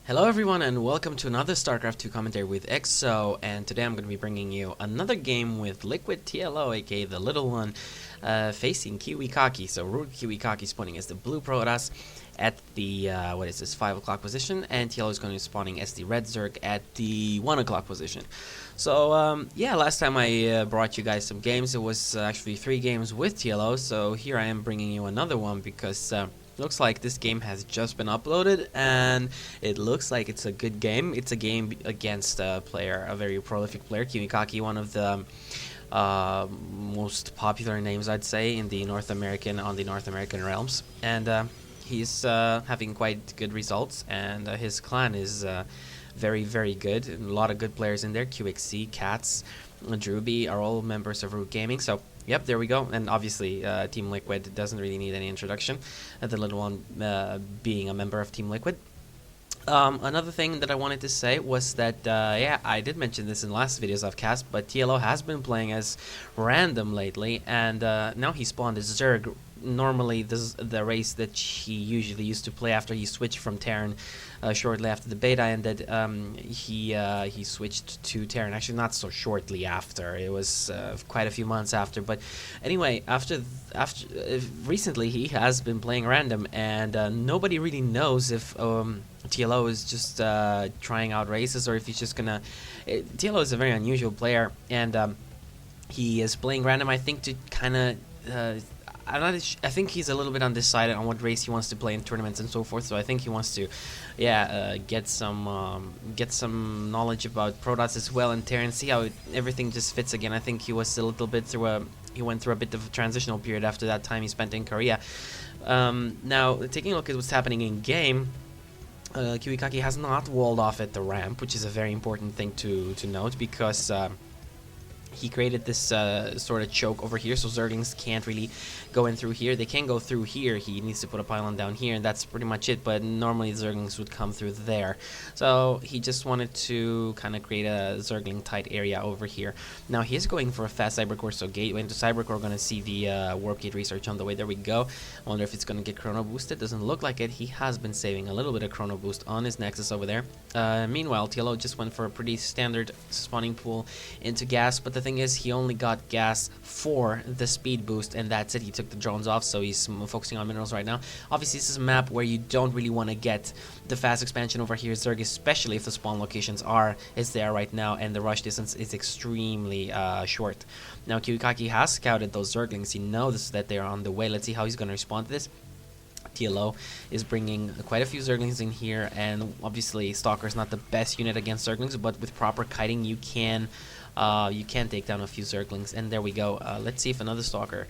Hello everyone and welcome to another StarCraft 2 commentary with EXO, and today I'm going to be bringing you another game with Liquid TLO, aka the little one, facing Kiwikaki. So Root Kiwikaki spawning as the blue Protoss at the, 5 o'clock position, and TLO is going to be spawning as the red Zerg at the 1 o'clock position. So, yeah, last time I brought you guys some games, it was actually 3 games with TLO, so here I am bringing you another one because... looks like this game has just been uploaded, and it looks like it's a good game. It's a game against a player, a very prolific player, Kiwikaki, one of the most popular names, I'd say, in the North American realms. And he's having quite good results, and his clan is very, very good. A lot of good players in there. QXC, Cats, Druby are all members of Root Gaming. So yep, there we go. And obviously, Team Liquid doesn't really need any introduction. The little one being a member of Team Liquid. Another thing that I wanted to say was that, yeah, I did mention this in last videos I've cast, but TLO has been playing as random lately, and now he spawned as Zerg. Normally, this is the race that he usually used to play after he switched from Terran shortly after the beta ended. He switched to Terran. Actually, not so shortly after. It was quite a few months after. But anyway, after recently he has been playing random, and nobody really knows if TLO is just trying out races or if he's just gonna. TLO is a very unusual player, and he is playing random. I think to kind of. I think he's a little bit undecided on what race he wants to play in tournaments and so forth. So I think he wants to, yeah, get some knowledge about Protoss as well and Terran, see how everything just fits again. I think he was a little bit he went through a bit of a transitional period after that time he spent in Korea. Now taking a look at what's happening in game. Kiwikaki has not walled off at the ramp, which is a very important thing to note, because he created this sort of choke over here, so Zerglings can't really go in through here. They can go through here. He needs to put a pylon down here, and that's pretty much it, but normally Zerglings would come through there. So he just wanted to kind of create a Zergling tight area over here. Now he is going for a fast Cybercore, so gateway into Cybercore. We're going to see the Warp Gate research on the way. There we go. I wonder if it's going to get chrono boosted. Doesn't look like it. He has been saving a little bit of chrono boost on his Nexus over there. Meanwhile, TLO just went for a pretty standard spawning pool into gas, but the thing is, he only got gas for the speed boost, and that's it. He took the drones off, so he's focusing on minerals right now. Obviously, this is a map where you don't really want to get the fast expansion over here, Zerg, especially if the spawn locations are as they are right now, and the rush distance is extremely short. Now, Kiwikaki has scouted those Zerglings. He knows that they are on the way. Let's see how he's going to respond to this. TLO is bringing quite a few Zerglings in here, and obviously Stalker is not the best unit against Zerglings, but with proper kiting you can take down a few Zerglings. And there we go. Let's see if another Stalker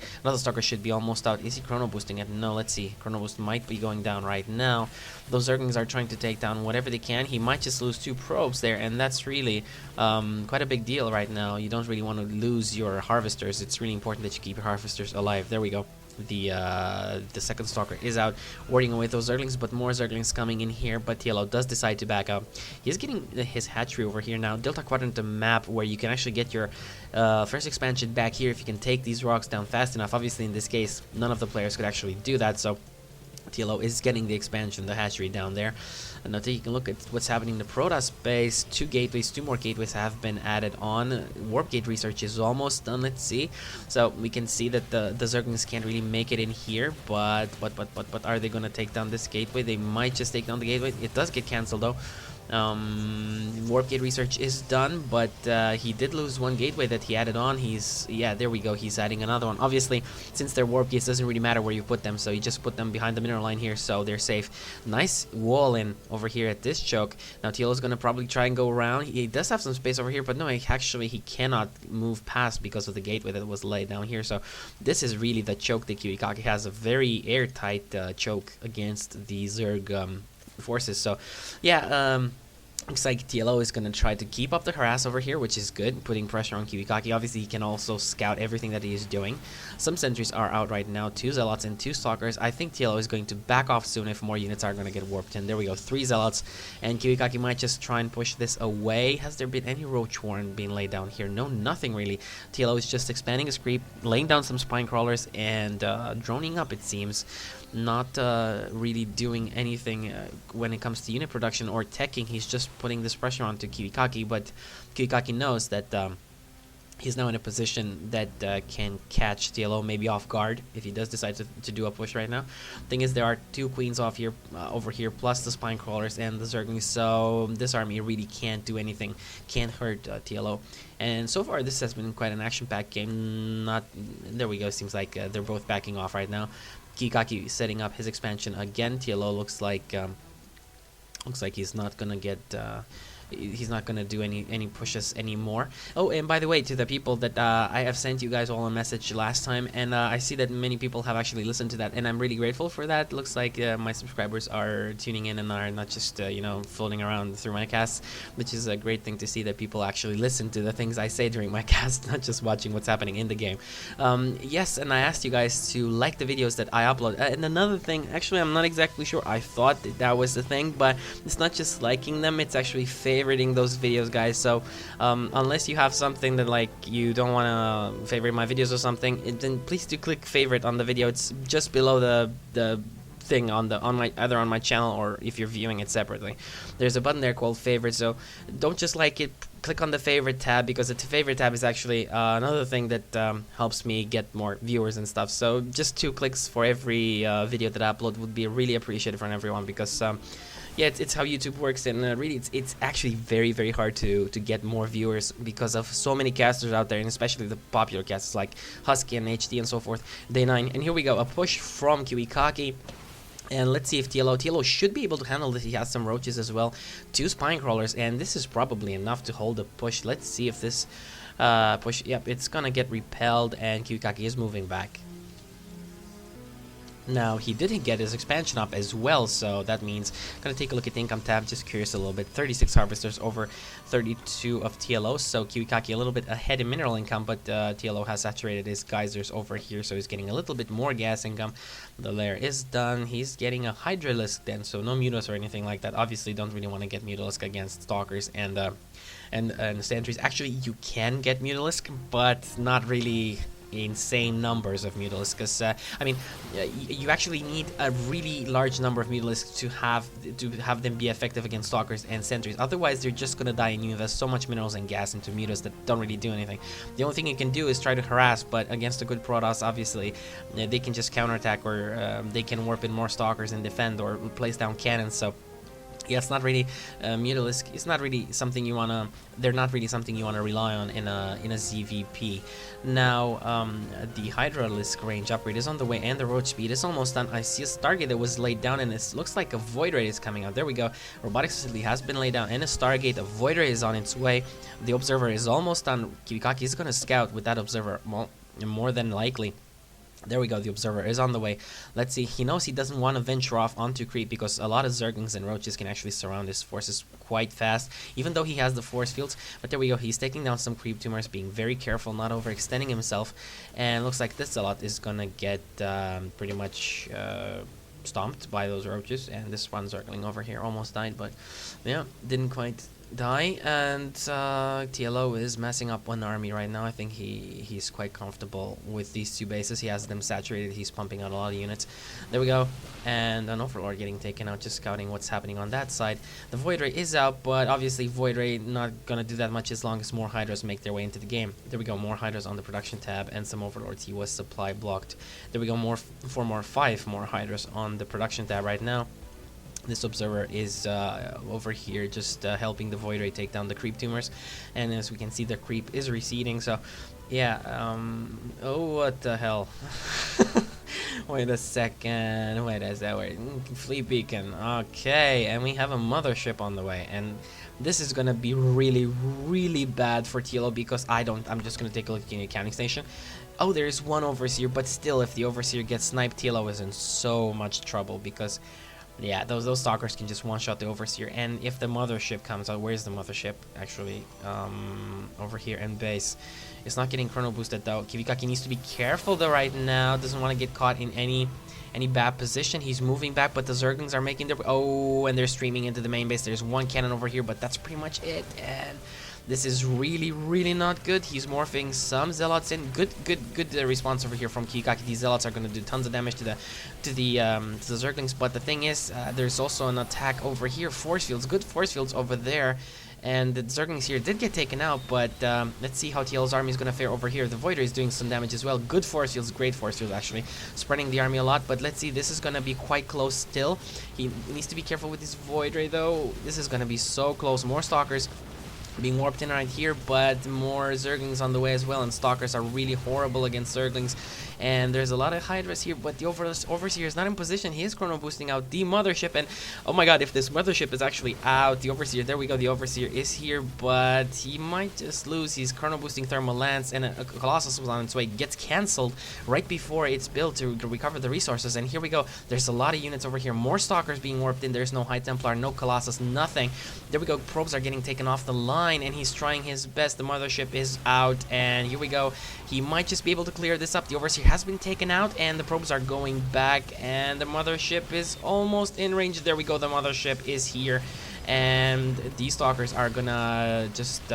should be almost out. Is he chrono boosting it? No, let's see. Chrono boost might be going down right now. Those Zerglings are trying to take down whatever they can. He might just lose 2 probes there, and that's really quite a big deal right now. You don't really want to lose your harvesters. It's really important that you keep your harvesters alive. There we go. The second Stalker is out, warding away those Zerglings, but more Zerglings coming in here. But TLO does decide to back up. He's getting his hatchery over here now. Delta Quadrant, a map where you can actually get your first expansion back here if you can take these rocks down fast enough. Obviously, in this case, none of the players could actually do that, so TLO is getting the expansion, the hatchery down there. And now taking a look at what's happening in the Protoss base, 2 more gateways have been added on. Warp Gate research is almost done, let's see. So we can see that the Zerglings can't really make it in here, but are they going to take down this gateway? They might just take down the gateway. It does get cancelled though. Warp Gate research is done, but he did lose 1 gateway that he added on. Yeah, there we go. He's adding another one. Obviously, since they're warp gates, doesn't really matter where you put them, so you just put them behind the mineral line here, so they're safe. Nice wall in over here at this choke. Now TLO is gonna probably try and go around. He does have some space over here, but no, he cannot move past because of the gateway that was laid down here. So this is really the choke that Kiwikaki has, a very airtight choke against the Zerg forces. So yeah, looks like TLO is going to try to keep up the harass over here, which is good, putting pressure on Kiwikaki. Obviously, he can also scout everything that he is doing. Some sentries are out right now, 2 Zealots and 2 Stalkers. I think TLO is going to back off soon if more units are going to get warped in. There we go, 3 Zealots, and Kiwikaki might just try and push this away. Has there been any Roach Warren being laid down here? No, nothing really. TLO is just expanding his creep, laying down some Spine Crawlers, and droning up, it seems. not really doing anything when it comes to unit production or teching. He's just putting this pressure onto Kiwikaki, but Kiwikaki knows that he's now in a position that can catch TLO maybe off guard if he does decide to do a push right now. Thing is, there are 2 queens off here, over here, plus the spine crawlers and the zerglings, so this army really can't do anything, can't hurt TLO. And so far, this has been quite an action-packed game. There we go. Seems like they're both backing off right now. Kiwikaki setting up his expansion again. TLO looks like he's not gonna get. He's not gonna do any pushes anymore. Oh, and by the way, to the people that I have sent you guys all a message last time, and I see that many people have actually listened to that, and I'm really grateful for that. Looks like my subscribers are tuning in and are not just floating around through my casts, which is a great thing to see, that people actually listen to the things I say during my cast, not just watching what's happening in the game. Yes, and I asked you guys to like the videos that I upload. And another thing, actually, I'm not exactly sure. I thought that was the thing, but it's not just liking them; it's actually favoriting those videos, guys. So unless you have something that like you don't want to favorite my videos or something, then please do click favorite on the video. It's just below the thing on my either on my channel, or if you're viewing it separately, there's a button there called favorite. So don't just like it, click on the favorite tab, because the favorite tab is actually another thing that helps me get more viewers and stuff. So just 2 clicks for every video that I upload would be really appreciated from everyone, because yeah, it's how YouTube works, and really it's actually very hard to get more viewers because of so many casters out there, and especially the popular casters like Husky and HD and so forth. Day 9, and here we go, a push from Kiwikaki. And let's see if TLO should be able to handle this. He has some roaches as well, 2 spine crawlers, and this is probably enough to hold a push. Let's see if this push, yep, it's gonna get repelled, and Kiwikaki is moving back. Now, he didn't get his expansion up as well, so that means gonna take a look at the income tab, just curious a little bit. 36 harvesters over 32 of TLO, so Kiwikaki a little bit ahead in mineral income, but TLO has saturated his geysers over here, so he's getting a little bit more gas income. The lair is done. He's getting a Hydralisk then, so no Mutalisk or anything like that. Obviously, don't really want to get Mutalisk against Stalkers and Sentries. Actually, you can get Mutalisk, but not really insane numbers of Mutalisks, because I mean, you actually need a really large number of Mutalisks to have them be effective against Stalkers and Sentries. Otherwise, they're just gonna die, and you invest so much minerals and gas into Mutas that don't really do anything. The only thing you can do is try to harass, but against a good Protoss, obviously, they can just counterattack, or they can warp in more Stalkers and defend, or place down cannons. So yeah, it's not really Mutalisk. It's not really something you wanna. They're not really something you wanna rely on in a ZVP. Now, the Hydralisk range upgrade is on the way, and the roach speed is almost done. I see a Stargate that was laid down, and it looks like a Void Ray is coming out. There we go. Robotics facility has been laid down, and a Stargate. A Void Ray is on its way. The Observer is almost done. Kiwikaki is gonna scout with that Observer, more than likely. There we go, the Observer is on the way. Let's see, he knows he doesn't want to venture off onto creep, because a lot of Zerglings and Roaches can actually surround his forces quite fast, even though he has the force fields. But there we go, he's taking down some creep tumors, being very careful, not overextending himself. And looks like this Zealot is gonna get pretty much stomped by those Roaches. And this one Zergling over here almost died, but yeah, didn't quite die. And TLO is messing up one army right now. I think he's quite comfortable with these 2 bases. He has them saturated. He's pumping out a lot of units. There we go. And an Overlord getting taken out, just scouting what's happening on that side. The Void Ray is out, but obviously Void Ray not gonna do that much as long as more Hydras make their way into the game. There we go, more Hydras on the production tab, and some Overlords. He was supply blocked. There we go, 5 more Hydras on the production tab right now. This Observer is over here just helping the Void Ray take down the creep tumors, and as we can see, the creep is receding. So yeah, oh, what the hell. Wait a second, Fleet Beacon, okay, and we have a Mothership on the way, and this is gonna be really bad for TLO, because I'm just gonna take a look at the accounting station. Oh, there's one Overseer, but still, if the Overseer gets sniped, TLO is in so much trouble, because yeah, those Stalkers can just one-shot the Overseer. And if the Mothership comes out, where's the Mothership? Actually, over here in base. It's not getting chrono boosted though. Kiwikaki needs to be careful though right now. Doesn't want to get caught in any bad position. He's moving back, but the Zerglings are making their... Oh, and they're streaming into the main base. There's one cannon over here, but that's pretty much it. And This is really, really not good. He's morphing some Zealots in. Good response over here from Kiwikaki. These Zealots are going to do tons of damage to the Zerglings. But the thing is, there's also an attack over here. Force fields, good force fields over there. And the Zerglings here did get taken out, but let's see how TLO's army is going to fare over here. The Voider is doing some damage as well. Good force fields, great force fields actually. Spreading the army a lot, but let's see, this is going to be quite close still. He needs to be careful with his Voider though. This is going to be so close. More Stalkers being warped in right here, but more Zerglings on the way as well, and Stalkers are really horrible against Zerglings. And there's a lot of Hydras here, but the Overseer is not in position. He is chrono boosting out the Mothership, and oh my god, if this Mothership is actually out, the Overseer, there we go, the Overseer is here, but he might just lose. He's chrono boosting Thermal Lance, and a Colossus was on its way, gets cancelled right before it's built to recover the resources. And here we go, there's a lot of units over here, more Stalkers being warped in. There's no High Templar, no Colossus, nothing. There we go, probes are getting taken off the line, and he's trying his best. The Mothership is out, and here we go, he might just be able to clear this up. The Overseer has been taken out, and the probes are going back, and the Mothership is almost in range. There we go, the Mothership is here, and these Stalkers are gonna just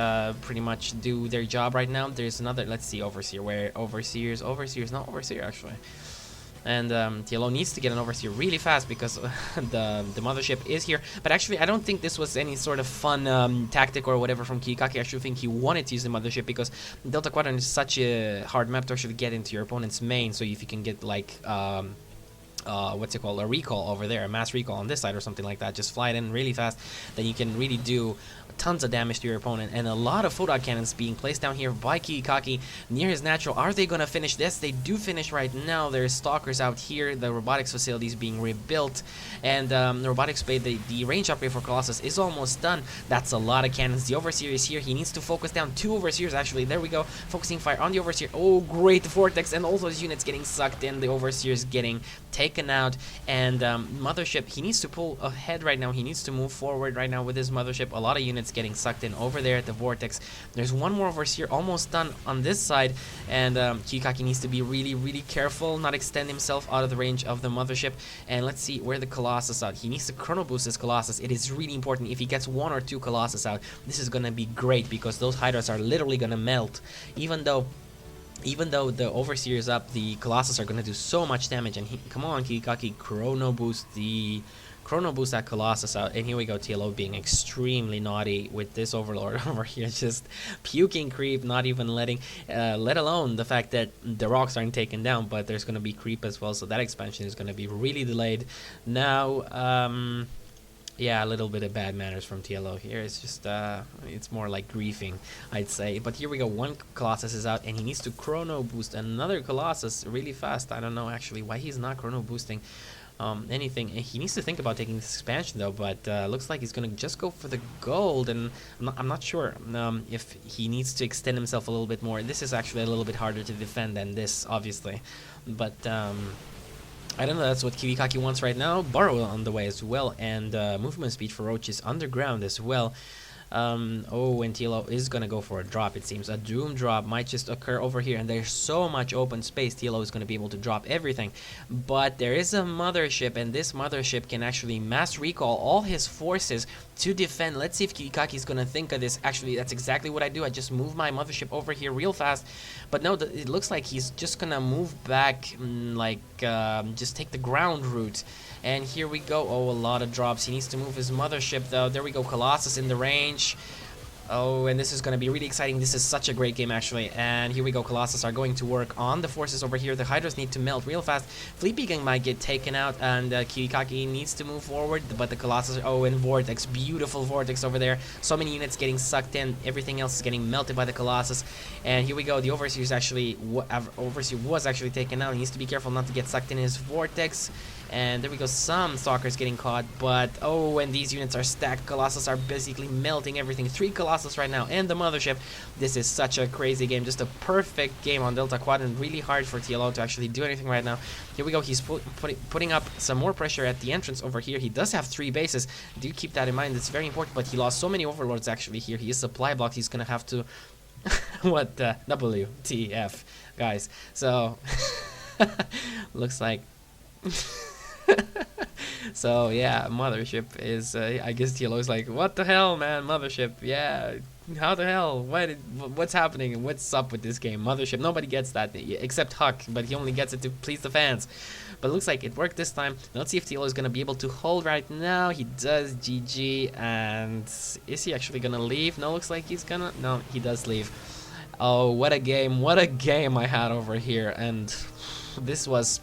pretty much do their job right now. There's another, let's see, Overseer, where Overseer's not Overseer actually. And TLO needs to get an Overseer really fast because the Mothership is here. But actually, I don't think this was any sort of fun tactic or whatever from Kiwikaki. I actually think he wanted to use the Mothership because Delta Quadrant is such a hard map to actually get into your opponent's main. So if you can get like what's it called, a recall over there, a mass recall on this side or something like that, just fly it in really fast, then you can really do tons of damage to your opponent. And a lot of Photog cannons being placed down here by Kiwikaki near his natural. Are they gonna finish this? They do finish right now. There's Stalkers out here. The robotics facility is being rebuilt, and the robotics bay, the range upgrade for Colossus is almost done. That's a lot of cannons. The Overseer is here. He needs to focus down. 2 Overseers actually. There we go, focusing fire on the Overseer. Oh, great vortex, and all those units getting sucked in. The Overseer is getting taken out, and Mothership, he needs to pull ahead right now. He needs to move forward right now with his Mothership. A lot of units getting sucked in over there at the vortex. There's one more Overseer almost done on this side, and Kiwikaki needs to be really, really careful, not extend himself out of the range of the Mothership. And let's see where the Colossus out. He needs to chrono boost his Colossus. It is really important. If he gets 1 or 2 Colossus out, this is gonna be great because those Hydras are literally gonna melt. Even though the Overseer is up, the Colossus are gonna do so much damage. And come on, Kiwikaki, chrono boost that Colossus out. And here we go, TLO being extremely naughty with this Overlord over here, just puking creep, not even letting, let alone the fact that the rocks aren't taken down, but there's gonna be creep as well, so that expansion is gonna be really delayed. Now, yeah, a little bit of bad manners from TLO here. It's just, it's more like griefing, I'd say. But here we go, 1 Colossus is out, and he needs to chrono boost another Colossus really fast. I don't know actually why he's not chrono boosting anything. He needs to think about taking this expansion though, but looks like he's gonna just go for the gold, and I'm not sure if he needs to extend himself a little bit more. This is actually a little bit harder to defend than this, obviously, but I don't know, that's what Kiwikaki wants right now. Burrow on the way as well, and movement speed for Roach is underground as well. Oh, and TLO is gonna go for a drop, it seems. A Doom drop might just occur over here, and there's so much open space. TLO is gonna be able to drop everything. But there is a Mothership, and this Mothership can actually mass recall all his forces to defend. Let's see if Kiwikaki is gonna think of this. Actually, that's exactly what I do. I just move my Mothership over here real fast. But no, it looks like he's just gonna move back, just take the ground route. And here we go. Oh, a lot of drops. He needs to move his Mothership though. There we go, Colossus in the range. Oh, and this is going to be really exciting. This is such a great game, actually. And here we go. Colossus are going to work on the forces over here. The Hydras need to melt real fast. Fleet Beacon might get taken out, and Kiwikaki needs to move forward. But the Colossus... Oh, and Vortex. Beautiful Vortex over there. So many units getting sucked in. Everything else is getting melted by the Colossus. And here we go. The Overseer is actually... Overseer was actually taken out. He needs to be careful not to get sucked in his Vortex. And there we go, some Stalkers getting caught, but oh, and these units are stacked. Colossus are basically melting everything. 3 Colossus right now, and the Mothership. This is such a crazy game, just a perfect game on Delta Quadrant. Really hard for TLO to actually do anything right now. Here we go, he's putting up some more pressure at the entrance over here. He does have 3 bases. Do keep that in mind, it's very important, but he lost so many Overlords actually here. He is supply blocked, he's gonna have to... what the... WTF, guys. So, looks like... So yeah, Mothership is I guess TLO is like, what the hell, man, Mothership, yeah, How the hell? What's happening? What's up with this game? Mothership. Nobody gets that except Huck, but he only gets it to please the fans. But it looks like it worked this time. Let's see if TLO is gonna be able to hold right now. He does. GG. And is he actually gonna leave? No, looks like he's gonna. No, he does leave. Oh, what a game! What a game I had over here, and this was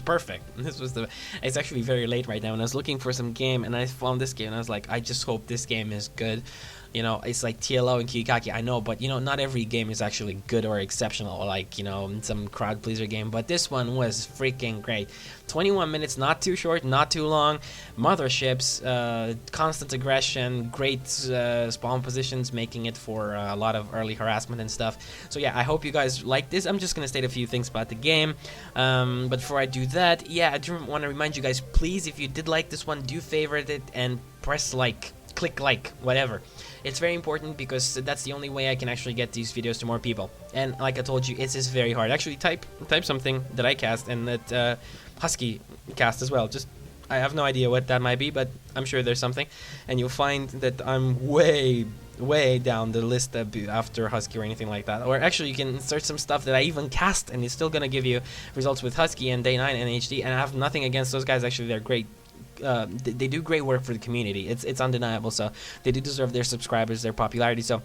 perfect. It's actually very late right now, and I was looking for some game, and I found this game, and I was like, I just hope this game is good. You know, it's like TLO and Kiwikaki, I know, but you know, not every game is actually good or exceptional, like, you know, some crowd pleaser game, but this one was freaking great. 21 minutes, not too short, not too long. Motherships, constant aggression, great spawn positions, making it for a lot of early harassment and stuff. So yeah, I hope you guys like this. I'm just gonna state a few things about the game, but before I do that, yeah, I do want to remind you guys, please, if you did like this one, do favorite it and press like, click like, whatever. It's very important because that's the only way I can actually get these videos to more people. And like I told you, it's just very hard. Actually, type something that I cast and that Husky cast as well. Just, I have no idea what that might be, but I'm sure there's something. And you'll find that I'm way down the list after Husky or anything like that. Or actually, you can search some stuff that I even cast, and it's still gonna give you results with Husky and Day 9 and HD. And I have nothing against those guys. Actually, they're great. They do great work for the community. It's undeniable. So they do deserve their subscribers, their popularity. So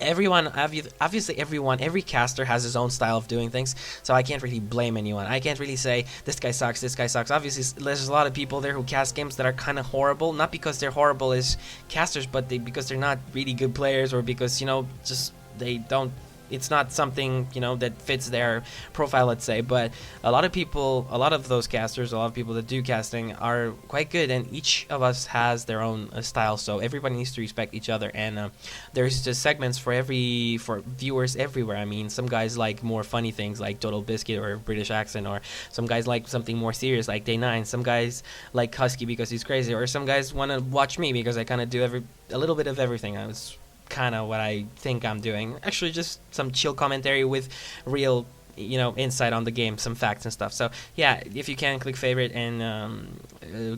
everyone, obviously every caster has his own style of doing things, so I can't really blame anyone. I can't really say this guy sucks, this guy sucks. Obviously there's a lot of people there who cast games that are kind of horrible, not because they're horrible as casters, but because they're not really good players, or because, you know, just they don't, it's not something, you know, that fits their profile, let's say. But a lot of people, a lot of those casters, a lot of people that do casting are quite good, and each of us has their own style, so everybody needs to respect each other. And there's just segments for viewers everywhere. I mean, some guys like more funny things like Total Biscuit or British accent, or some guys like something more serious like Day 9. Some guys like Husky because he's crazy, or some guys want to watch me because I kind of do a little bit of everything. I was kind of what I think I'm doing. Actually, just some chill commentary with real, you know, insight on the game, some facts and stuff. So yeah, if you can, click favorite and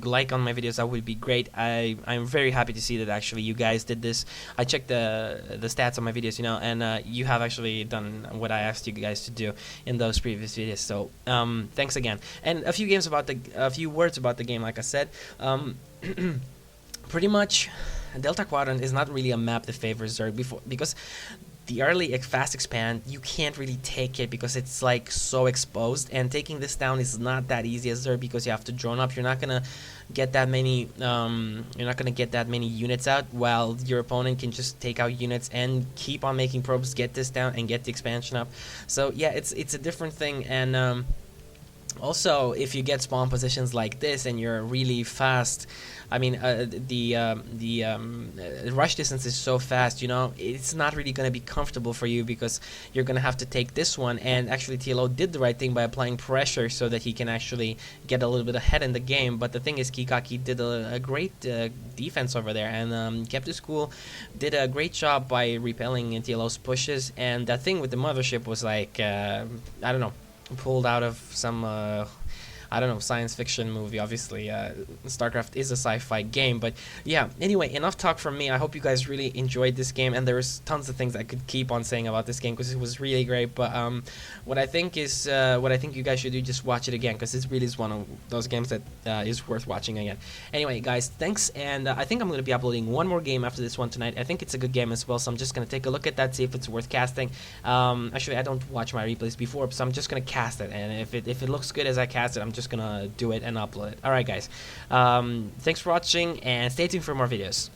like on my videos, that would be great. I'm very happy to see that actually you guys did this. I checked the stats on my videos, you know, and you have actually done what I asked you guys to do in those previous videos. So thanks again. And a few words about the game. Like I said, pretty much Delta Quadrant is not really a map that favors Zerg because the early fast expand, you can't really take it because it's like so exposed, and taking this down is not that easy as Zerg because you have to drone up. You're not gonna get that many units out, while your opponent can just take out units and keep on making probes, get this down and get the expansion up. So yeah, it's a different thing. And also, if you get spawn positions like this and you're really fast, I mean, the rush distance is so fast, you know, it's not really going to be comfortable for you because you're going to have to take this one. And actually, TLO did the right thing by applying pressure so that he can actually get a little bit ahead in the game. But the thing is, Kiwikaki did a great defense over there and kept his cool, did a great job by repelling TLO's pushes. And that thing with the mothership was like, I don't know, pulled out of some I don't know, science fiction movie. Obviously StarCraft is a sci-fi game, but yeah, anyway, enough talk from me. I hope you guys really enjoyed this game, and there's tons of things I could keep on saying about this game because it was really great. But what I think you guys should do, just watch it again, because it really is one of those games that is worth watching again. Anyway, guys, thanks, and I think I'm going to be uploading one more game after this one tonight. I think it's a good game as well, so I'm just going to take a look at that, see if it's worth casting. Actually, I don't watch my replays before, so I'm just going to cast it, and if it looks good as I cast it, I'm just gonna do it and upload it. Alright, guys, thanks for watching, and stay tuned for more videos.